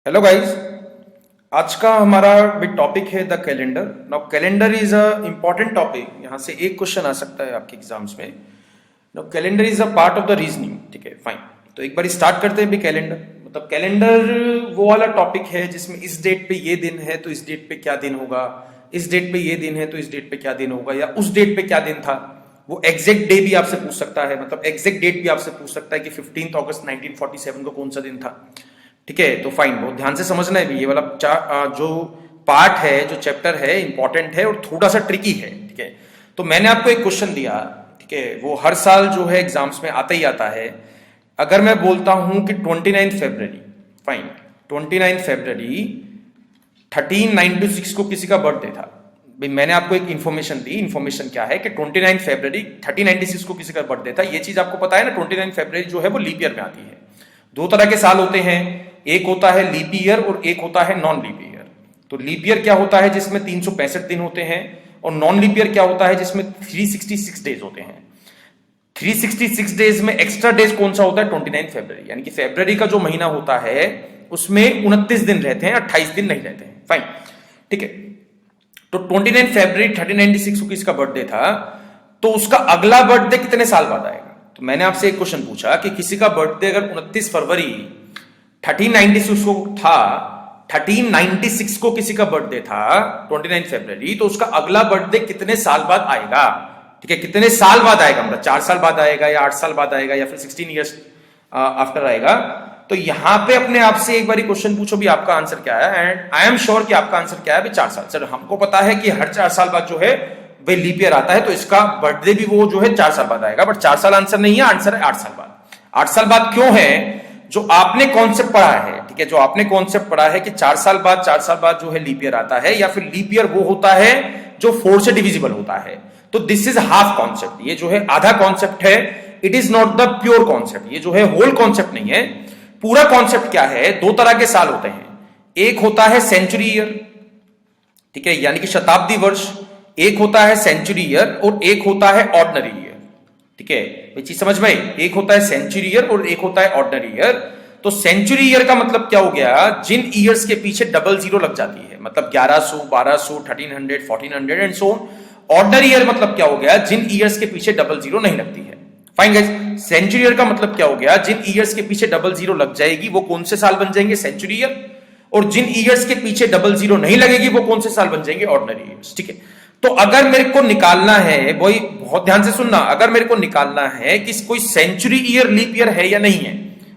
Hello guys. आज का हमारा बिग टॉपिक है the calendar. Now calendar is a important topic. यहाँ से एक क्वेश्चन आ सकता है आपके एग्जाम्स में। Now calendar is a part of the reasoning. ठीक है, फाइन। तो एक बार स्टार्ट करते हैं भी कैलेंडर। मतलब कैलेंडर वो वाला टॉपिक है जिसमें इस डेट पे ये दिन है तो इस डेट पे क्या दिन होगा, इस डेट पे ये दिन है तो इस डेट पे क्या दिन होगा, या उस डेट पे क्या दिन था। वो एग्जैक्ट डे भी आपसे पूछ सकता है, मतलब एग्जैक्ट डेट भी आपसे पूछ सकता है कि 15 अगस्त 1947 को कौन सा दिन था। ठीक है, तो फाइन, बहुत ध्यान से समझना है भी। ये वाला जो पार्ट है, जो चैप्टर है, इंपॉर्टेंट है और थोड़ा सा ट्रिकी है। ठीक है, तो मैंने आपको एक क्वेश्चन दिया। ठीक है, वो हर साल जो है एग्जाम्स में आता ही आता है। अगर मैं बोलता हूं कि 29 फरवरी, फाइन, 29 फरवरी 1396 को किसी का बर्थडे था। भाई मैंने आपको एक इंफॉर्मेशन दी। इंफॉर्मेशन क्या है कि 29 फरवरी 1396 को किसी का बर्थडे था। ये चीज आपको पता है ना। 29 फरवरी जो है वो लीप ईयर में आती है। दो तरह के साल होते हैं, एक होता है लीप ईयर और एक होता है नॉन लीप ईयर। तो लीप ईयर क्या होता है जिसमें 365 दिन होते हैं, और नॉन लीप ईयर क्या होता है जिसमें 366 डेज होते हैं। 366 डेज में एक्स्ट्रा डेज कौन सा होता है? 29 फरवरी। यानी कि फरवरी का जो महीना होता है उसमें 29 दिन रहते हैं, 28 दिन नहीं रहते हैं। फाइन, ठीक है। तो 29 फरवरी 1396 को किसका बर्थडे था, तो उसका अगला बर्थडे कितने साल बाद आएगा? तो मैंने आपसे एक क्वेश्चन पूछा कि किसी का बर्थडे अगर 29 फरवरी 1396 को था, 1396 को किसी का बर्थडे था 29 फरवरी, तो उसका अगला बर्थडे कितने साल बाद आएगा? ठीक है, कितने साल बाद आएगा, मतलब 4 साल बाद आएगा या 8 साल बाद आएगा या फिर 16 ईयर्स आफ्टर आएगा। तो यहां पे अपने आप से एक बार क्वेश्चन पूछो भी आपका आंसर क्या है। एंड आई एम श्योर कि आपका आंसर क्या है भी 4 साल। सर हमको पता है कि हर 4 साल बाद जो है वही लीप ईयर आता है, तो इसका बर्थडे भी वो जो है 4 साल बाद आएगा। बट 4 साल आंसर नहीं है, आंसर है 8 साल बाद। 8 साल बाद क्यों है? जो आपने कॉन्सेप्ट पढ़ा है, ठीक है, जो आपने कॉन्सेप्ट पढ़ा है कि 4 साल बाद, 4 साल बाद जो है लीप ईयर आता है, या फिर लीप ईयर वो होता है जो 4 से डिविजिबल होता है। तो दिस इज हाफ कॉन्सेप्ट, ये जो है आधा कॉन्सेप्ट है। It is not the pure concept, ये जो है होल कॉन्सेप्ट नहीं है। पूरा कॉन्सेप्ट क्या है? दो तरह के साल होते हैं, एक होता है सेंचुरी ईयर, ठीक है, यानी कि शताब्दी वर्ष। एक होता है सेंचुरी ईयर और एक होता है ऑर्डिनरी ईयर। ठीक है, ये चीज समझ में? एक होता है सेंचुरी ईयर और एक होता है ऑर्डिनरी ईयर। तो सेंचुरी ईयर का मतलब क्या हो गया? जिन ईयर्स के पीछे डबल जीरो लग जाती है, मतलब 1100, 1200, 1300, 1400 and so on. Ordinary year मतलब क्या हो गया? जिन ईयर्स के पीछे डबल जीरो नहीं लगती है। फाइन गाइस, सेंचुरी ईयर का मतलब क्या हो गया? जिन ईयर्स के पीछे डबल जीरो लग जाएगी वो कौन से साल बन जाएंगे? Century year. और जिन ईयर्स के पीछे डबल जीरो नहीं लगेगी वो कौन से साल बन जाएंगे? Ordinary years. ठीक है, तो अगर मेरे को निकालना है, वही बहुत ध्यान से सुनना, अगर मेरे को निकालना है कि कोई सेंचुरी ईयर लीप ईयर है या नहीं है,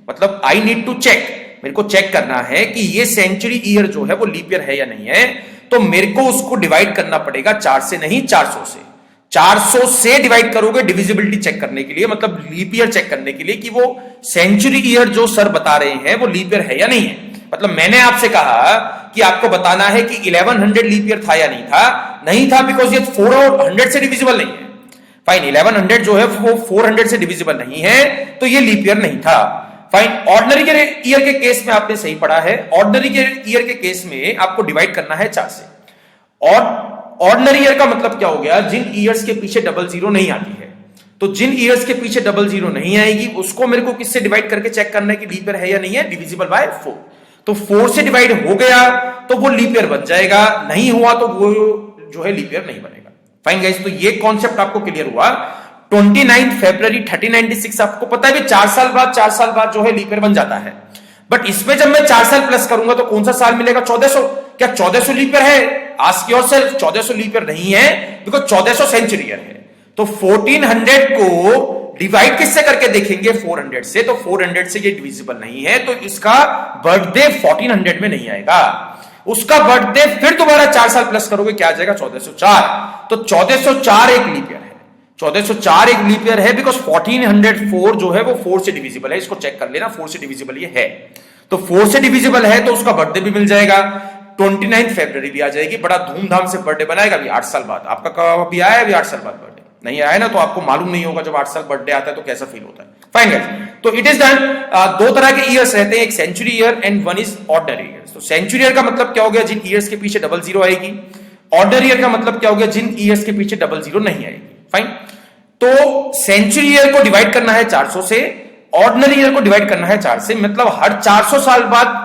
मतलब आई नीड टू चेक, मेरे को चेक करना है कि ये सेंचुरी ईयर जो है वो लीप ईयर है या नहीं है, तो मेरे को उसको डिवाइड करना पड़ेगा 4 से नहीं 400 से। 400 से डिवाइड करोगे डिविजिबिलिटी चेक करने के लिए, मतलब लीप ईयर चेक करने के लिए कि वो सेंचुरी ईयर जो सर बता रहे हैं वो लीप ईयर है या नहीं है। मतलब मैंने आपसे कहा कि आपको बताना है कि 1100 लीप ईयर था या नहीं था। नहीं था बिकॉज ये 400 से डिविजिबल नहीं है। फाइन, 1100 जो है वो 400 से डिविजिबल नहीं है, तो ये लीप ईयर नहीं था। फाइन, ऑर्डिनरी ईयर के केस में आपने सही पढ़ा है। ऑर्डिनरी ईयर के केस में आपको डिवाइड करना है 4 से। और ऑर्डिनरी ईयर का मतलब क्या हो गया? जिन ईयर्स के पीछे डबल जीरो नहीं आती है। तो जिन ईयर्स के पीछे डबल जीरो नहीं आएगी उसको मेरे को किससे डिवाइड करके चेक करना है कि लीप ईयर है या नहीं है? Divisible by 4। तो 4 से डिवाइड हो गया तो वो लीप ईयर बन जाएगा, नहीं हुआ तो वो जो है लीप ईयर नहीं बनेगा। फाइन गाइस, तो ये कॉन्सेप्ट आपको क्लियर हुआ। 29 फरवरी 1396 आपको पता है भी 4 साल बाद, 4 साल बाद जो है लीप ईयर बन जाता है। बट इसमें जब मैं 4 साल प्लस करूंगा तो कौन सा साल मिलेगा? 1400। क्या 1400 लीप ईयर है? आस्क योरसेल्फ, 1400 लीप ईयर नहीं है, बिकॉज 1400 सेंचुरी ईयर है। तो 1400 को डिवाइड किससे करके देखेंगे? 400 से। तो 400 से ये डिविजिबल नहीं है, तो इसका बर्थडे 1400 में नहीं आएगा। उसका बर्थडे फिर दोबारा 4 साल प्लस करोगे, क्या आ जाएगा? 1404। तो 1404 एक लीप ईयर है। 1404 एक लीप ईयर है बिकॉज 1404 जो है वो 4 से डिविजिबल है। इसको चेक कर लेना, 4 से डिविजिबल ये है। तो 4 से डिविजिबल है तो उसका बर्थडे भी मिल जाएगा। 29 फरवरी भी आ जाएगी। बड़ा धूमधाम से बर्थडे बनाएगा अभी 8 साल बाद। आपका कब भी आया? अभी 8 साल बाद बर्थडे नहीं आया ना, तो आपको मालूम नहीं होगा जब 8 साल बर्थडे आता है तो कैसा फील होता है। फाइन गाइस, तो इट इज डन। दो तरह के ईयर्स रहते हैं, एक century year and one is ordinary year. तो सेंचुरी ईयर का मतलब क्या हो गया? जिन ईयर्स के पीछे डबल जीरो आएगी। ऑर्डिनरी ईयर का मतलब क्या हो गया? जिन ईयर्स के पीछे डबल जीरो नहीं आएगी। फाइन, तो सेंचुरी ईयर को डिवाइड करना है 400 से, ऑर्डिनरी ईयर को डिवाइड करना है 4 से। मतलब हर 400 साल बाद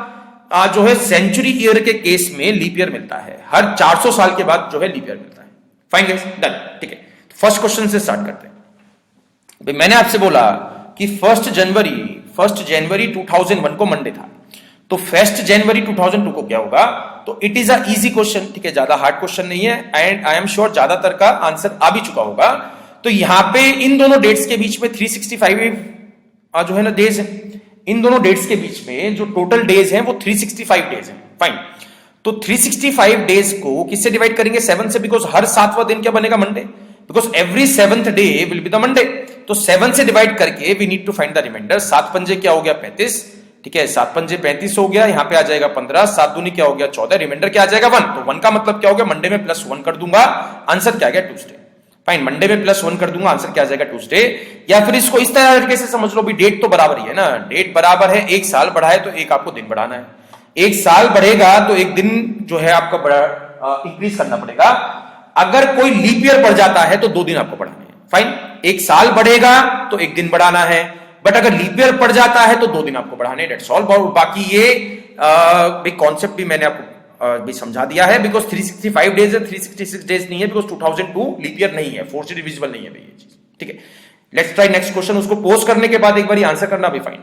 जो है सेंचुरी ईयर के केस में लीप ईयर मिलता है, हर 400 साल के बाद जो है लीप ईयर मिलता है। फाइन गाइस, डन, ठीक है। फर्स्ट क्वेश्चन से स्टार्ट करते हैं। भाई मैंने आपसे बोला कि 1 जनवरी 2001 को मंडे था, तो 1 जनवरी 2002 को क्या होगा? तो it is a easy question, ठीक है, ज्यादा हार्ड क्वेश्चन नहीं है, एंड आई एम श्योर ज्यादातर का आंसर आ भी चुका होगा। तो यहां पे इन दोनों डेट्स के बीच में 365 जो है ना डेज है, इन दोनों डेट्स के बीच में जो टोटल डेज हैं वो 365 डेज हैं। फाइन, तो 365 डेज को किससे डिवाइड करेंगे? 7 से, बिकॉज हर 7वां दिन क्या बनेगा? Monday, because every 7th day will be the Monday. तो 7 से डिवाइड करके we need to find the remainder. 7 पंजे क्या हो गया? 35, ठीक है, 7 पंजे 35 हो गया, यहां पे आ जाएगा 15, 7 दूनी क्या हो गया? 14, रिमाइंडर क्या आ जाएगा? 1। तो 1 का मतलब क्या हो गया? मंडे में +1 कर दूंगा, आंसर क्या आ गया? ट्यूसडे। फाइन, मंडे में +1 कर दूंगा, आंसर क्या आ जाएगा? ट्यूसडे। या फिर इसको इस तरीके से समझ लो भी, डेट तो बराबर ही है ना, डेट बराबर है, एक साल बढ़ा है तो एक आपको दिन बढ़ाना है, एक साल बढ़ेगा तो एक दिन जो है आपका बड़ा इंक्रीज करना पड़ेगा। अगर कोई लीप ईयर बढ़ जाता है तो 2 दिन आपको बढ़ाने हैं। फाइन, एक साल बढ़ेगा तो एक दिन बढ़ाना है, बट अगर लीप ईयर पड़ जाता है तो 2 दिन आपको बढ़ाने, डेट्स ऑल। बाकी ये कॉन्सेप्ट भी मैंने आपको भी समझा दिया है, बिकॉज 365 डेज है, 366 डेज नहीं है, बिकॉज 2002 लीप ईयर नहीं है, 4 से डिविजिबल नहीं है भाई ये चीज, ठीक है। लेट्स ट्राई नेक्स्ट क्वेश्चन, उसको पोस्ट करने के बाद एक बार आंसर करना भी फाइन,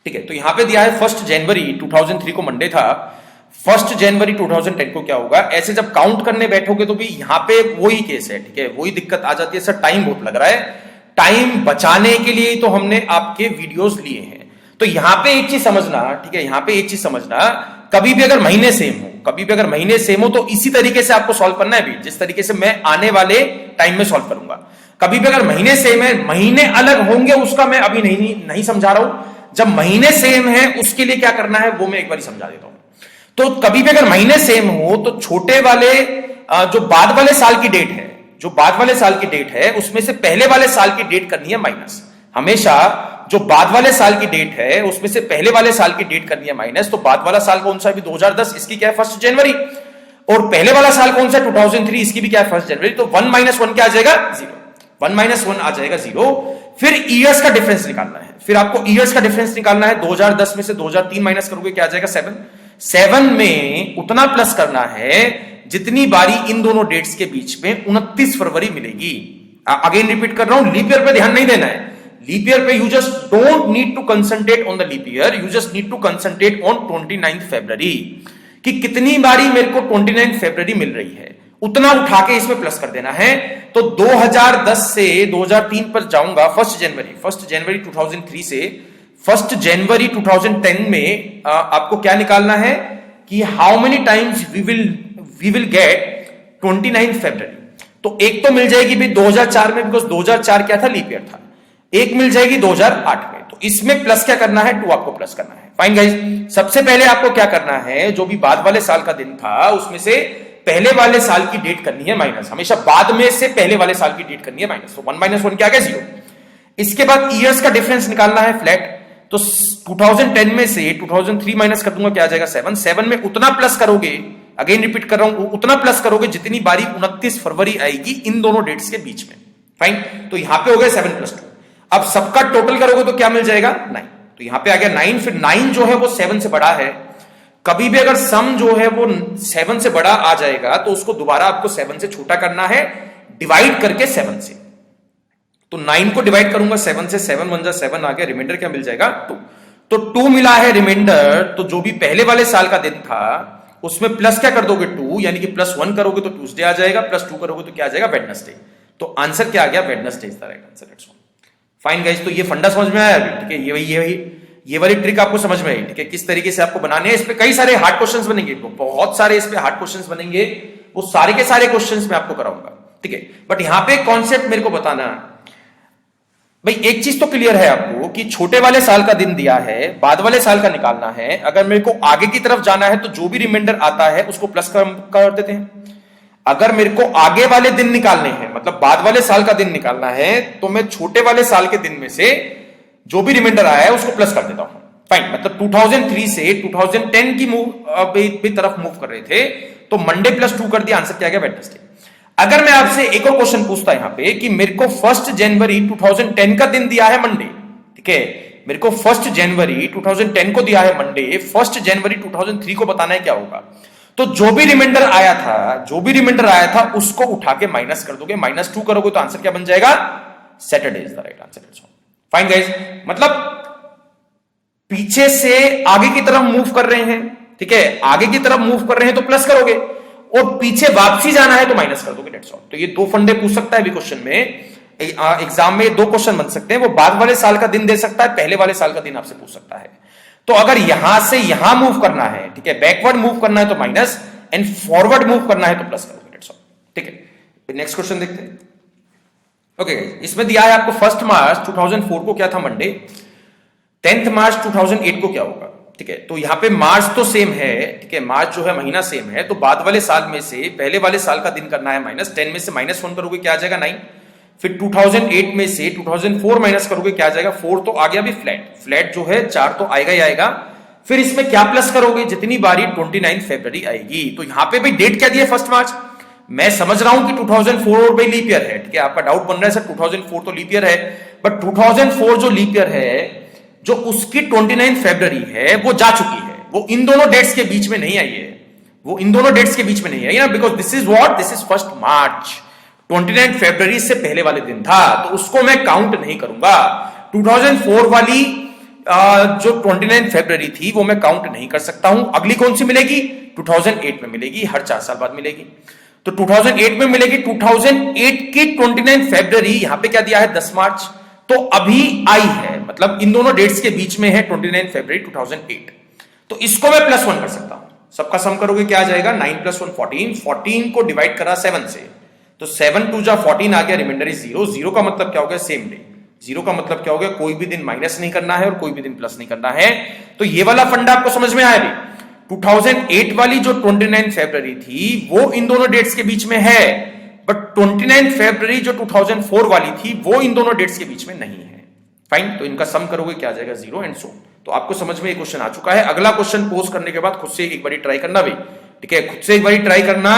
ठीक है। तो यहां पे दिया है 1 जनवरी 2003 को मंडे था, 1 जनवरी 2010 को क्या होगा? ऐसे जब काउंट करने बैठोगे तो भी यहां पे वही केस है, ठीक है, वही दिक्कत आ जाती है। सर टाइम बहुत लग रहा है, टाइम बचाने के लिए तो हमने आपके वीडियोस लिए हैं। तो यहां पे एक चीज समझना, ठीक है, यहां पे एक चीज समझना, कभी भी अगर महीने सेम हो तो इसी तरीके से आपको सॉल्व करना है भी, जिस तरीके से मैं आने वाले टाइम में सॉल्व करूंगा। कभी भी अगर महीने सेम है, महीने अलग होंगे उसका मैं अभी नहीं समझा रहा हूं। जब महीने सेम है उसके लिए क्या करना है वो मैं एक बार समझा देता हूं। तो कभी भी अगर महीने सेम हो तो छोटे वाले जो बाद वाले साल की डेट है, जो बाद वाले साल की डेट है उसमें से पहले वाले साल की डेट करनी है माइनस। हमेशा जो बाद वाले साल की डेट है उसमें से पहले वाले साल की डेट करनी है माइनस। तो बाद वाला साल कौन सा है? 2010, इसकी क्या है? 1 जनवरी। और पहले वाला साल कौन सा? 2003, इसकी भी क्या है? 1 जनवरी। तो 1 - 1 क्या आ जाएगा? 0। 1 - 1 आ जाएगा 0। फिर ईयर्स का डिफरेंस निकालना है, फिर आपको ईयर्स का डिफरेंस निकालना है। 2010 में से 2003 माइनस करोगे क्या आ जाएगा? 7। 7 में उतना प्लस करना है जितनी बारी इन दोनों डेट्स के बीच में 29 फरवरी मिलेगी। अगेन रिपीट कर रहा हूं, लीप ईयर पे ध्यान नहीं देना है। लीप ईयर पे you just don't need to concentrate on the leap year, you just need to concentrate on 29 February, कि कितनी बारी मेरे को 29 फरवरी मिल रही है, उतना उठा के इसमें प्लस कर देना है। तो 2010 से 2003 पर जाऊंगा, 1 जनवरी 2003 से 1 जनवरी 2010 में आपको क्या निकालना है कि how many times we will get 29 February. तो एक तो मिल जाएगी भाई 2004 में, बिकॉज 2004 क्या था? लीप ईयर था। एक मिल जाएगी 2008 में, तो इसमें प्लस क्या करना है? 2 आपको प्लस करना है। फाइन गाइस, सबसे पहले आपको क्या करना है, जो भी बाद वाले साल का दिन था उसमें से पहले वाले साल की डेट करनी है माइनस। हमेशा बाद में से पहले वाले साल की डेट करनी है माइनस। तो 1 - 1 क्या आ गया? 0। इसके बाद ईयर्स का डिफरेंस निकालना है फ्लैट। तो 2010 में से 2003 माइनस कर दूंगा, क्या आ जाएगा? 7। 7 में उतना प्लस करोगे, अगेन रिपीट कर रहा हूं, उतना प्लस करोगे जितनी बारी 29 फरवरी आएगी इन दोनों डेट्स के बीच में। फाइन, तो यहां पे हो गया 7 + 2। अब सबका टोटल करोगे तो क्या मिल जाएगा? 9। तो यहां पे आ गया 9। फिर 9 जो है वो 7 से बड़ा है। कभी भी अगर सम जो है वो 7 से बड़ा आ जाएगा तो उसको दोबारा आपको 7 से छोटा करना है, डिवाइड करके 7 से। तो 9 को डिवाइड करूंगा 7 से, 7 × 1 = 7 आ गया, रिमाइंडर क्या मिल जाएगा? 2। तो 2 मिला है रिमाइंडर। तो जो भी पहले वाले साल का दिन था उसमें प्लस क्या कर दोगे? 2, यानी कि +1 करोगे तो ट्यूसडे आ जाएगा, +2 करोगे तो क्या आ जाएगा? वेडनेसडे। तो आंसर क्या आ गया? Wednesday is the right answer. That's all. Fine guys, तो ये फंडा समझ में आया, ठीक है, ये वाली ट्रिक आपको समझ में आई, ठीक है, किस तरीके से आपको बनाने हैं। इस पे कई सारे हार्ड क्वेश्चंस बनेंगे, बहुत सारे इस पे हार्ड क्वेश्चंस बनेंगे, वो सारे के सारे क्वेश्चंस मैं आपको कराऊंगा, ठीक है। बट यहां पे कॉन्सेप्ट मेरे को बताना भाई, एक चीज तो क्लियर है आपको कि छोटे वाले साल का दिन दिया है, बाद वाले साल का निकालना है। अगर मेरे को आगे की तरफ जाना है तो जो भी रिमाइंडर आता है उसको प्लस कर देते हैं। अगर मेरे को आगे वाले दिन निकालने हैं, मतलब बाद वाले साल का दिन निकालना है, तो मैं छोटे वाले साल के दिन में से जो भी रिमाइंडर आया है उसको प्लस कर देता हूं। फाइन, मतलब 2003 से 2010 की तरफ मूव कर रहे थे, तो मंडे +2 कर दिया, आंसर क्या गया? वेडनेसडे। अगर मैं आपसे एक और क्वेश्चन पूछता यहां पे कि मेरे को 1 जनवरी 2010 का दिन दिया है मंडे, ठीक है, मेरे को 1 जनवरी 2010 को दिया है मंडे, 1 जनवरी 2003 को बताना है क्या होगा। तो जो भी रिमाइंडर आया था उसको उठा के माइनस कर दोगे, -2 करोगे तो आंसर क्या बन जाएगा, Saturday is the right answer. Fine guys, मतलब पीछे से आगे की तरफ मूव कर रहे हैं, ठीक है, आगे की तरफ मूव कर रहे हैं तो प्लस करोगे, और पीछे वापसी जाना है तो माइनस कर दोगे, डेट्स ऑल। तो ये 2 फंडे पूछ सकता है अभी क्वेश्चन में, एग्जाम में 2 क्वेश्चन बन सकते हैं। वो बाद वाले साल का दिन दे सकता है, पहले वाले साल का दिन आपसे पूछ सकता है। तो अगर यहां से यहां मूव करना है, ठीक है, बैकवर्ड मूव करना है तो माइनस, एंड फॉरवर्ड मूव करना है तो प्लस करोगे, डेट्स ऑल, ठीक है। नेक्स्ट क्वेश्चन देखते हैं। ओके, इसमें दिया है आपको 1 मार्च 2004 को क्या था मंडे, 10 मार्च 2008 को क्या होगा, ठीक है। तो यहां पे मार्च तो सेम है, ठीक है, मार्च जो है महीना सेम है, तो बाद वाले साल में से पहले वाले साल का दिन करना है माइनस, 10 में से -1 करोगे क्या आ जाएगा, 9। फिर 2008 में से 2004 माइनस करोगे क्या आ जाएगा, 4 तो आ गया भी, फ्लैट जो है 4 तो आएगा ही आएगा। फिर इसमें क्या प्लस करोगे, जितनी बारी 29 फरवरी आएगी। तो यहां पे भी डेट क्या दिया, 1 मार्च। मैं समझ रहा हूं कि 2004 और भाई लीप ईयर है, ठीक है, आपका डाउट बन रहा है सर 2004 तो लीप ईयर है, बट 2004 जो लीप ईयर है, जो उसकी 29 फरवरी है वो जा चुकी है, वो इन दोनों डेट्स के बीच में नहीं आई है, वो इन दोनों डेट्स के बीच में नहीं आई ना, बिकॉज दिस इज 1 मार्च, 29 फरवरी से पहले वाले दिन था, तो उसको मैं काउंट नहीं करूंगा। 2004 वाली जो 29 फरवरी थी वो मैं काउंट नहीं कर सकता हूं। अगली कौन सी मिलेगी, 2008 में मिलेगी, हर 4 साल बाद मिलेगी। तो 2008 में मिलेगी, 2008 की 29 फरवरी, यहां पे क्या दिया है 10 मार्च, तो अभी आई है, मतलब इन दोनों डेट्स के बीच में है 29 फरवरी 2008। तो इसको मैं +1 कर सकता हूं, सबका सम करोगे क्या आ जाएगा, 9 + 1 14, 14 को डिवाइड करा 7 से, तो 7 2 जा 14 आ गया, रिमाइंडर इज 0। 0 का मतलब क्या हो गया, सेम डे। 0 का मतलब क्या हो गया, कोई भी दिन माइनस नहीं करना है और कोई भी दिन प्लस नहीं करना है। तो ये वाला फंडा आपको समझ में आया भी। 2008 वाली जो 29 फरवरी थी वो इन दोनों डेट्स के बीच में है, बट 29 फरवरी जो 2004 वाली थी वो इन दोनों डेट्स के बीच में नहीं है। फाइन, तो इनका सम करोगे क्या आ जाएगा, 0 एंड सो। तो आपको समझ में ये क्वेश्चन आ चुका है। अगला क्वेश्चन पोस्ट करने के बाद खुद से एक बार ट्राई करना भी, ठीक है, खुद से एक बार ट्राई करना,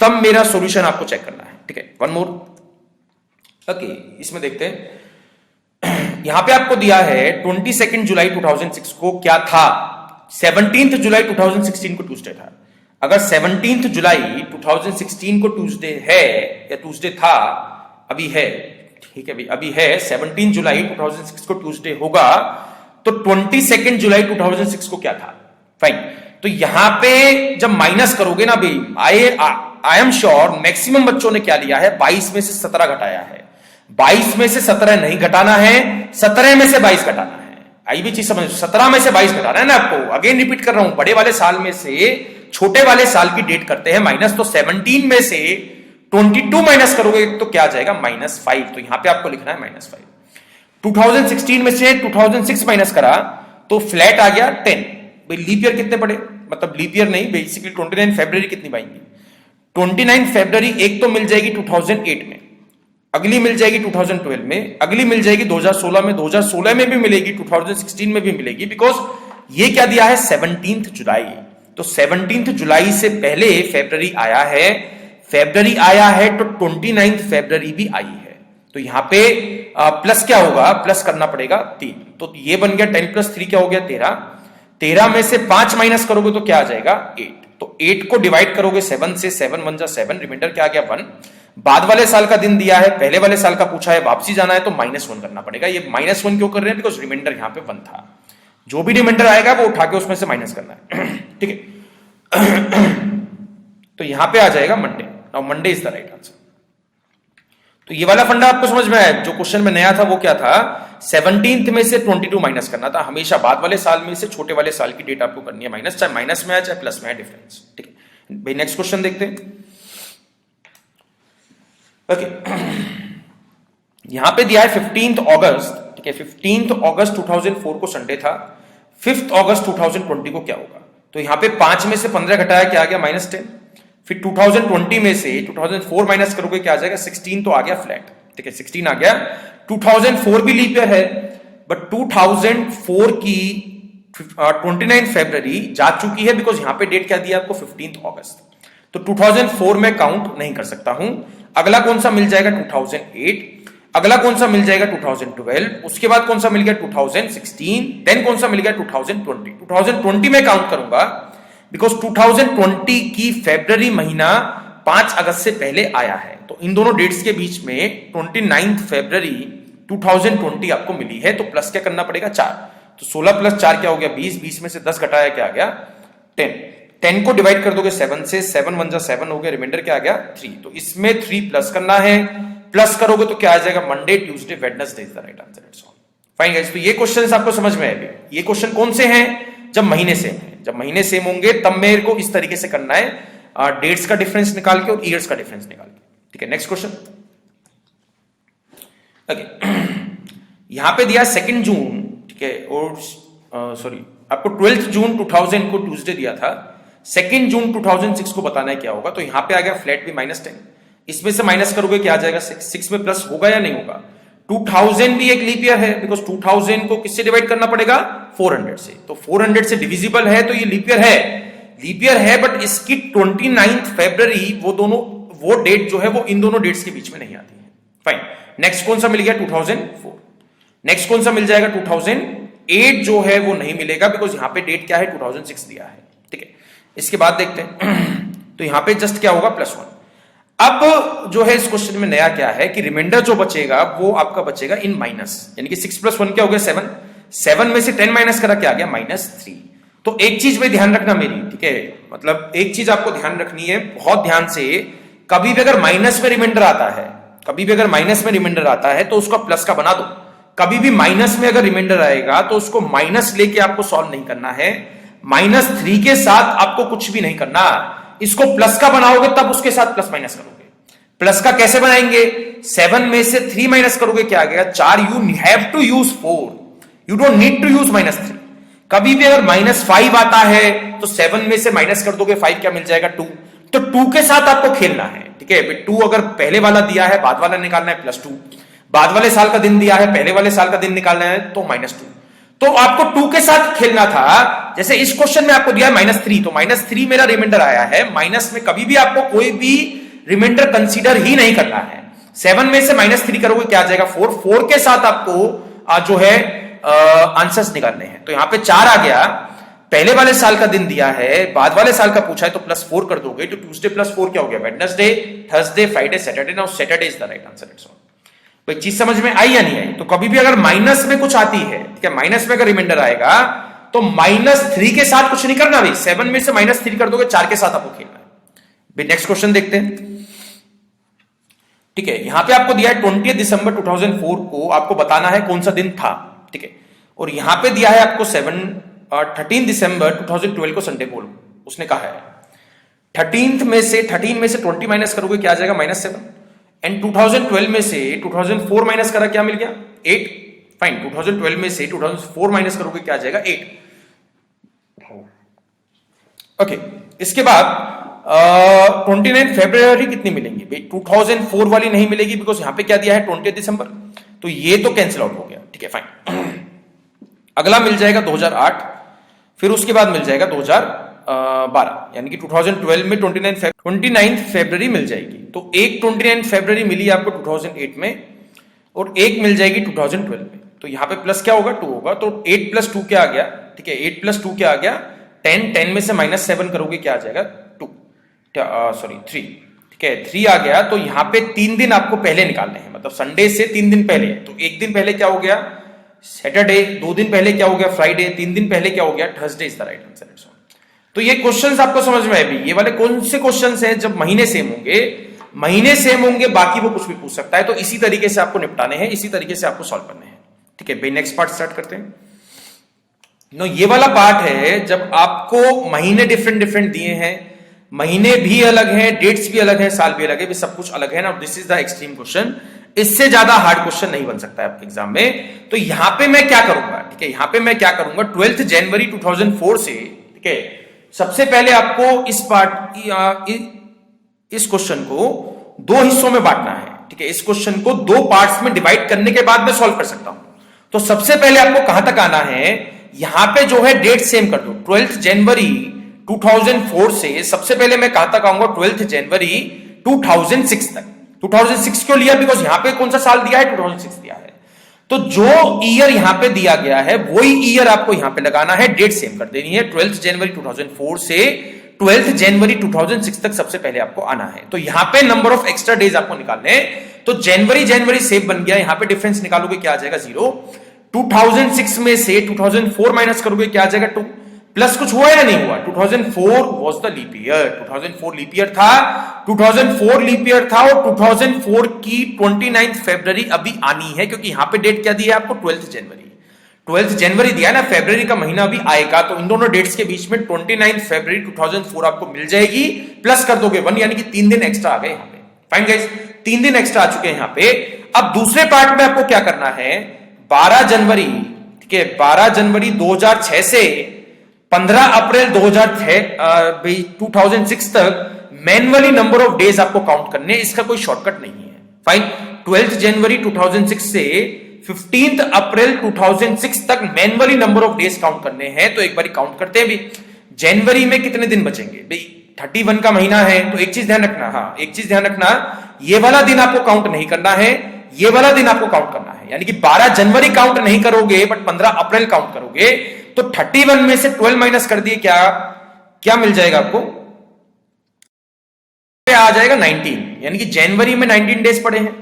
तब मेरा सॉल्यूशन आपको चेक करना है, ठीक है। वन मोर, ओके, इसमें देखते हैं। यहां पे आपको दिया है 22 जुलाई 2006 को क्या था, 17 जुलाई 2016 को ट्यूसडे था। अगर 17 जुलाई 2016 को ट्यूसडे है या ट्यूसडे था, अभी है, ठीक है, अभी है, 17 जुलाई 2006 को ट्यूसडे होगा, तो 22 जुलाई 2006 को क्या था। फाइन, तो यहां पे जब माइनस करोगे ना भाई, आई एम श्योर मैक्सिमम बच्चों ने क्या लिया है, 22 में से 17 घटाया है। 22 में से 17 नहीं घटाना है, 17 में से 22 घटाना है। आई भी चीज समझ, 17 में से 22 घटाना है ना आपको। अगेन रिपीट कर रहा हूं, बड़े वाले साल में से छोटे वाले साल की डेट करते हैं माइनस, तो 17 में से 22 माइनस करोगे तो क्या आ जाएगा, -5। तो यहां पे आपको लिखना है -5। 2016 में से 2006 माइनस करा तो फ्लैट आ गया 10। भाई लीप ईयर कितने पड़े, मतलब लीप ईयर नहीं, बेसिकली 29 फरवरी कितनी पाएंगी, 29 फरवरी एक तो मिल जाएगी 2008 में, अगली मिल जाएगी 2012 में, अगली मिल जाएगी 2016 में, 2016 में भी मिलेगी, 2016 में भी मिलेगी, बिकॉज ये क्या दिया है 17 जुलाई। तो 17 जुलाई से पहले फरवरी आया है, फरवरी आया है तो 29 फरवरी भी आई है। तो यहां पे प्लस क्या होगा, प्लस करना पड़ेगा 3। तो ये बन गया 10 + 3 क्या हो गया 13। 13 में से 5 माइनस करोगे तो क्या आ जाएगा 8। तो 8 को डिवाइड करोगे 7 से, 7 1 जा 7, रिमाइंडर क्या आ गया 1। बाद वाले साल का दिन दिया है, पहले वाले साल का पूछा है, वापसी जाना है तो -1 करना पड़ेगा। ये -1 क्यों कर रहे हैं, बिकॉज रिमाइंडर यहां पे 1 था। जो भी रिमाइंडर आएगा वो उठा के उसमें से माइनस करना है, ठीक है। तो यहां पे आ जाएगा Monday. Now Monday is the right answer. तो ये वाला फंडा आपको समझ में आया। जो क्वेश्चन में नया था वो क्या था, 17th में से 22 माइनस करना था। हमेशा बाद वाले साल में से छोटे वाले साल की डेट आपको करनी है माइनस, चाहे माइनस में आए चाहे प्लस में आए, डिफरेंस, ठीक है भाई। नेक्स्ट क्वेश्चन देखते हैं। ओके, यहां पे दिया है 15 अगस्त, ठीक है, 15 अगस्त 2004 को संडे था, 5 अगस्त 2020 को क्या होगा। तो यहां पे 5 में से 15 घटाया क्या आ गया -10। फिर 2020 में से 2004 माइनस करोगे क्या आ जाएगा 16, तो आ गया फ्लैट, ठीक है, 16 आ गया। 2004 भी लीप ईयर है, बट 2004 की 29 फरवरी जा चुकी है, बिकॉज यहां पे डेट क्या दिया आपको 15 अगस्त। तो 2004 में काउंट नहीं कर सकता हूं। अगला कौन सा मिल जाएगा 2008। अगला कौन सा मिल जाएगा 2012, उसके बाद कौन सा मिल गया 2016, देन कौन सा मिल गया 2020। 2020 में काउंट करूंगा बिकॉज 2020 की फरवरी महीना 5 अगस्त से पहले आया है, तो इन दोनों डेट्स के बीच में 29 फरवरी 2020 आपको मिली है, तो प्लस क्या करना पड़ेगा 4, तो 16 प्लस 4 क्या हो गया 20, 20 में से 10 घटाया क्या आ गया 10, 10 को डिवाइड कर दोगे 7 से, 7 1 जा 7 हो गया, रिमाइंडर क्या आ गया 3, तो इसमें 3 प्लस करना है, प्लस करोगे तो क्या आ जाएगा Monday Tuesday Wednesday is the right answer. It's all fine guys. तो ये क्वेश्चंस आपको समझ में आए। ये क्वेश्चन कौन से हैं, जब महीने सेम है, जब महीने सेम होंगे तब मेरे को इस तरीके से करना है, डेट्स का डिफरेंस निकाल के और ईयर्स का डिफरेंस निकाल के। ठीक है, नेक्स्ट क्वेश्चन। ओके, यहां पे दिया 2 जून, ठीक है, और सॉरी आपको 12 जून 2000 को ट्यूसडे दिया था, 2 जून 2006 को बताना है क्या होगा, तो यहां पे आ गया फ्लैट भी -10, इसमें से माइनस करोगे क्या आ जाएगा 6 में प्लस होगा या नहीं होगा। 2000 भी एक लीप ईयर है, बिकॉज 2000 को किससे डिवाइड करना पड़ेगा 400 से, तो 400 से डिविजिबल है, तो ये लीप ईयर है, लीप ईयर है, बट इसकी 29 फरवरी वो डेट जो है वो इन दोनों डेट्स के बीच में नहीं आती है। फाइन, नेक्स्ट कौन सा मिल गया 2004, नेक्स्ट कौन सा मिल जाएगा 2008 जो है वो नहीं मिलेगा, बिकॉज यहां पे डेट क्या है 2006 दिया है। ठीक है, इसके बाद देखते हैं तो यहां पे जस्ट क्या होगा +1। अब जो है इस क्वेश्चन में नया क्या है कि रिमाइंडर जो बचेगा वो आपका बचेगा इन माइनस, यानी कि 6 + 1 क्या हो गया 7, 7 में से 10 माइनस करा क्या आ गया -3। तो एक चीज में ध्यान रखना मेरी, ठीक है, मतलब एक चीज आपको ध्यान रखनी है बहुत ध्यान से, कभी भी अगर माइनस में रिमाइंडर आता है, कभी भी अगर माइनस में रिमाइंडर आता है तो उसको प्लस का बना दो, कभी भी माइनस में अगर रिमाइंडर आएगा तो उसको माइनस लेके आपको सॉल्व नहीं करना है, -3 के साथ आपको कुछ भी नहीं करना, इसको प्लस का बनाओगे तब उसके साथ प्लस माइनस करोगे। प्लस का कैसे बनाएंगे, 7 में से 3 माइनस करोगे क्या आ गया 4, you have to use 4, you don't need to use -3। कभी भी अगर -5 आता है तो 7 में से माइनस कर दोगे 5 क्या मिल जाएगा 2, तो 2 के साथ आपको खेलना है। ठीक है, 2 अगर पहले वाला दिया है बाद वाला निकालना है +2, बाद वाले साल का दिन दिया है पहले वाले साल का दिन निकालना है तो -2, तो आपको 2 के साथ खेलना था। जैसे इस क्वेश्चन में आपको दिया है -3, तो -3 मेरा रिमाइंडर आया है, माइनस में कभी भी आपको कोई भी रिमाइंडर कंसीडर ही नहीं करना है। 7 में से -3 करोगे क्या आ जाएगा 4, 4 के साथ आपको जो है आंसर्स निकालने हैं, तो यहां पे 4 आ गया, पहले वाले साल का दिन दिया है बाद वाले साल का पूछा है तो +4 कर दोगे, तो ट्यूसडे +4 क्या हो गया Wednesday, Thursday, Friday, Saturday, now Saturday is the right answer. It's all. कोई चीज समझ में आई या नहीं आई, तो कभी भी अगर माइनस में कुछ आती है, ठीक है, माइनस में अगर रिमाइंडर आएगा तो -3 के साथ कुछ नहीं करना भाई, 7 में से -3 कर दोगे 4 के साथ आपको खेलना है। नेक्स्ट क्वेश्चन देखते हैं। ठीक है, यहां पे आपको दिया है 20 दिसंबर 2004 को आपको बताना है कौन सा दिन था। ठीक है, और यहां पे दिया है आपको 13 दिसंबर 2012 को संडे बोल, उसने कहा है 13 में से 20 माइनस करोगे क्या आ जाएगा -7, एंड 2012 में से 2004 माइनस करा क्या मिल गया 8। फाइन, 2012 में से 2004 माइनस करोगे क्या आ जाएगा 8। ओके, इसके बाद 29 फरवरी कितनी मिलेंगी भाई, 2004 वाली नहीं मिलेगी, बिकॉज यहां पे क्या दिया है 20 दिसंबर, तो ये तो कैंसिल आउट हो गया। ठीक है, फाइन। अगला मिल जाएगा 2008, फिर उसके बाद मिल जाएगा 2012, यानी कि 2012 में 29 फरवरी मिल जाएगी, तो एक 29 फरवरी मिली आपको 2008 में और एक मिल जाएगी 2012 में, तो यहां पे प्लस क्या होगा 2 होगा, तो 8 + 2 क्या आ गया, ठीक है, 8 + 2 क्या आ गया 10, 10 में से -7 करोगे क्या आ जाएगा 2, सॉरी 3। ठीक है, 3 आ गया, तो यहां पे 3 दिन आपको पहले निकालने हैं, मतलब संडे से 3 दिन पहले, तो 1 दिन पहले क्या हो गया सैटरडे, 2 दिन पहले क्या हो गया फ्राइडे, 3 दिन पहले क्या हो गया Thursday is the right answer. तो ये क्वेश्चंस आपको समझ में आए भी, ये वाले कौन से क्वेश्चंस हैं जब महीने सेम होंगे, महीने सेम होंगे बाकी वो कुछ भी पूछ सकता है, तो इसी तरीके से आपको निपटाने हैं, इसी तरीके से आपको सॉल्व करने हैं। ठीक है भाई, नेक्स्ट पार्ट स्टार्ट करते हैं। नो, ये वाला पार्ट है जब आपको महीने डिफरेंट दिए हैं, महीने भी अलग है, डेट्स भी अलग है, साल भी अलग है, सब कुछ अलग है ना। This is the extreme question, इससे ज्यादा हार्ड क्वेश्चन नहीं बन सकता है आपके एग्जाम में। तो यहां पे मैं क्या करूंगा, ठीक है, यहां पे मैं क्या करूंगा 12 जनवरी 2004 से, ठीक है, सबसे पहले आपको इस क्वेश्चन को 2 हिस्सों में बांटना है। ठीक है, इस क्वेश्चन को 2 पार्ट्स में डिवाइड करने के बाद मैं सॉल्व कर सकता हूं। तो सबसे पहले आपको कहां तक आना है, यहां पे जो है डेट सेम कर दो, 12 जनवरी 2004 से सबसे पहले मैं कहां तक आऊंगा 12 जनवरी 2006 तक। 2006 क्यों लिया? बिकॉज यहां पे कौन सा साल दिया है? 2006 दिया है। तो जो ईयर यहां पे दिया गया है वही ईयर आपको यहां पे लगाना है, डेट सेम कर देनी है। 12 जनवरी 2004 से 12 जनवरी 2006 तक सबसे पहले आपको आना है। तो यहां पे नंबर ऑफ एक्स्ट्रा डेज आपको निकालने हैं। तो जनवरी सेम बन गया, यहां पे डिफरेंस निकालोगे क्या आ जाएगा? 0। 2006 में से 2004 माइनस करोगे क्या आ जाएगा? 2। प्लस कुछ हुआ या नहीं हुआ? 2004 was the leap year, 2004 leap year था, 2004 लीप ईयर था और 2004 की 29 फरवरी अभी आनी है, क्योंकि यहां पे डेट क्या दी है आपको? 12 जनवरी। 12 जनवरी दिया ना, फरवरी का महीना अभी आएगा, तो इन दोनों डेट्स के बीच में 29 फरवरी 2004 आपको मिल जाएगी, प्लस कर दोगे 1, यानी कि 3 दिन एक्स्ट्रा आ गए यहां पे। फाइन गाइस, 3 दिन एक्स्ट्रा आ चुके हैं यहां पे। अब दूसरे पार्ट में आपको क्या करना है? 12 जनवरी, ठीक है, 12 जनवरी 2006 से 15 अप्रैल 2006 तक मैन्युअली नंबर ऑफ डेज आपको काउंट करने, इसका कोई शॉर्टकट नहीं है। फाइन, 12 जनवरी 2006 से 15 अप्रैल 2006 तक manually number of days count करने हैं। तो एक बार काउंट करते हैं भी, जनवरी में कितने दिन बचेंगे भाई? 31 का महीना है, तो एक चीज ध्यान रखना, हाँ एक चीज ध्यान रखना, ये वाला दिन आपको काउंट नहीं करना है, ये वाला दिन आपको काउंट करना है। यानी कि 12 जनवरी काउंट नहीं करोगे बट 15 अप्रैल काउंट करोगे। तो 31 में से 12 माइनस कर दिए, क्या मिल जाएगा आपको? आ जाएगा 19, यानी कि जनवरी में 19 डेज पड़े हैं।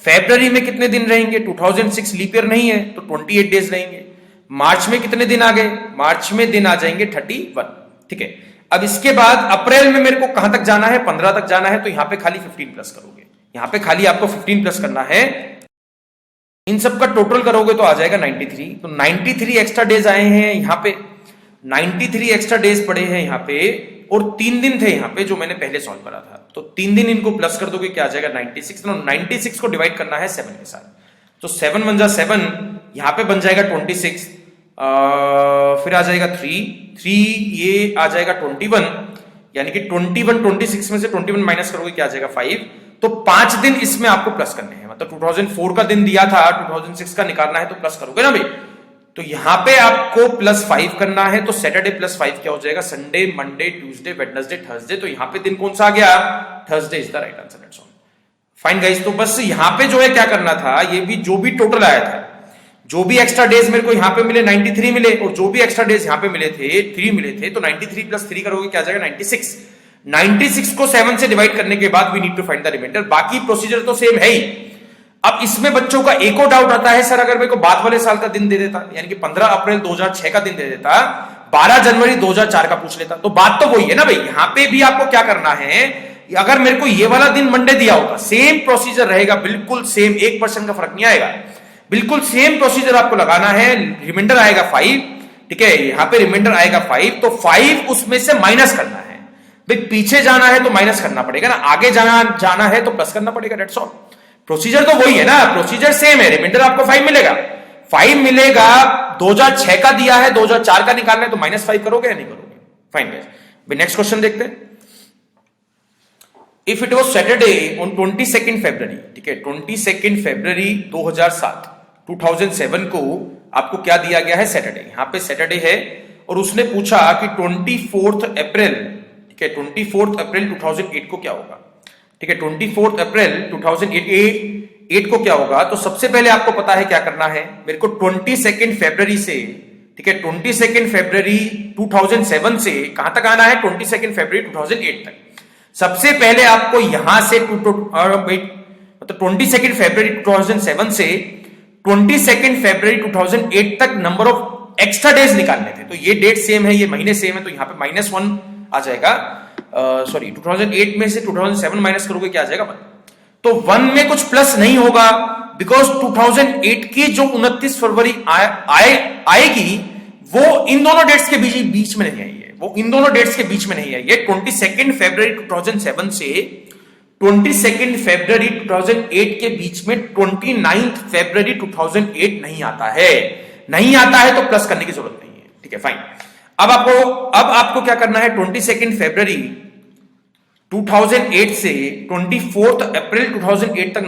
फरवरी में कितने दिन रहेंगे? 2006 लीप ईयर नहीं है तो 28 डेज रहेंगे। मार्च में कितने दिन आ गए? मार्च में दिन आ जाएंगे 31। ठीक है, अब इसके बाद अप्रैल में मेरे को कहां तक जाना है? 15 तक जाना है, तो यहां पे खाली 15 प्लस करोगे, यहां पे खाली आपको 15 प्लस करना है। इन सब का टोटल करोगे तो आ जाएगा 93। तो 93 एक्स्ट्रा डेज आए हैं यहां पे, 93 एक्स्ट्रा डेज पड़े हैं यहां पे, और 3 दिन थे यहां पे जो मैंने पहले सॉल्व करा था। तो 3 दिन इनको प्लस कर दोगे क्या आ जाएगा? 96। तो 96 को डिवाइड करना है 7 के साथ, तो 7 बन जा 7, यहां पे बन जाएगा 26, फिर आ जाएगा 3, ये आ जाएगा 21, यानी कि 21 26 में से 21 माइनस करोगे क्या आ जाएगा? 5। तो 5 दिन इसमें आपको प्लस करने हैं, मतलब 2004 का दिन दिया था, 2006 का निकालना है तो प्लस करोगे ना भाई। तो यहां पे आपको प्लस 5 करना है, तो सैटरडे प्लस 5 क्या हो जाएगा? Sunday, Monday, Tuesday, Wednesday, Thursday. तो यहां पे दिन कौन सा आ गया? Thursday is the right answer. That's all. Fine guys, तो बस यहां पे जो है क्या करना था, ये भी जो भी टोटल आया था, जो भी एक्स्ट्रा डेज मेरे को यहां पे मिले 93 मिले, और जो भी एक्स्ट्रा डेज यहां पे मिले थे 3 मिले थे, तो 93 प्लस 3 करोगे क्या आ जाएगा? 96। 96 को 7 से डिवाइड करने के बाद we need to find the remainder. बाकी प्रोसीजर तो सेम है ही। अब इसमें बच्चों का एक और डाउट आता है, सर अगर मेरे को बाद वाले साल का दिन दे देता, यानी कि 15 अप्रैल 2006 का दिन दे देता, 12 जनवरी 2004 का पूछ लेता, तो बात तो वही है ना भाई। यहां पे भी आपको क्या करना है, अगर मेरे को ये वाला दिन मंडे दिया होता, सेम प्रोसीजर रहेगा, बिल्कुल सेम, 1% का फर्क नहीं आएगा, बिल्कुल सेम प्रोसीजर आपको लगाना है। रिमाइंडर आएगा 5, ठीक है, यहां पे रिमाइंडर आएगा 5, तो 5 उसमें से माइनस करना है भाई। पीछे जाना है तो माइनस करना पड़ेगा ना, आगे जाना है तो प्लस करना पड़ेगा। That's all. प्रोसीजर तो वही है ना, प्रोसीजर सेम है। रिमाइंडर आपको 5 मिलेगा, 5 मिलेगा, 2006 का दिया है, 2004 का निकालना है, तो -5 करोगे या नहीं करोगे? फाइन गाइस, नेक्स्ट क्वेश्चन देखते हैं। If it was Saturday on 22 फरवरी, ठीक है, 22 फरवरी 2007 को आपको क्या दिया गया है? सैटरडे। यहां पे सैटरडे है, और उसने पूछा कि 24 अप्रैल, ठीक है, 24 अप्रैल 2008 को क्या होगा? ठीक है, 24 अप्रैल 2008 को क्या होगा? तो सबसे पहले आपको पता है क्या करना है, मेरे को 22 फरवरी से, ठीक है, 22 फरवरी 2007 से कहां तक आना है? 22 फरवरी 2008 तक। सबसे पहले आपको यहां से मतलब 22 फरवरी 2007 से 22 फरवरी 2008 तक नंबर ऑफ एक्स्ट्रा डेज निकालने थे। तो ये डेट सेम है, ये महीने सेम है, तो यहां पे -1 आ जाएगा। सॉरी, 2008 में से 2007 माइनस करोगे क्या आ जाएगा? 1। तो 1 में कुछ प्लस नहीं होगा, बिकॉज 2008 की जो 29 फरवरी आएगी वो इन दोनों डेट्स के बीच में नहीं आई है, वो इन दोनों डेट्स के बीच में नहीं आई है। 22 फरवरी 2007 से 22 फरवरी 2008 के बीच में 29 फरवरी 2008 नहीं आता है, नहीं आता है, तो प्लस करने की जरूरत नहीं है। ठीक है, फाइन। अब आपको क्या करना है? 22 फरवरी 2008 से 24 अप्रैल 2008 तक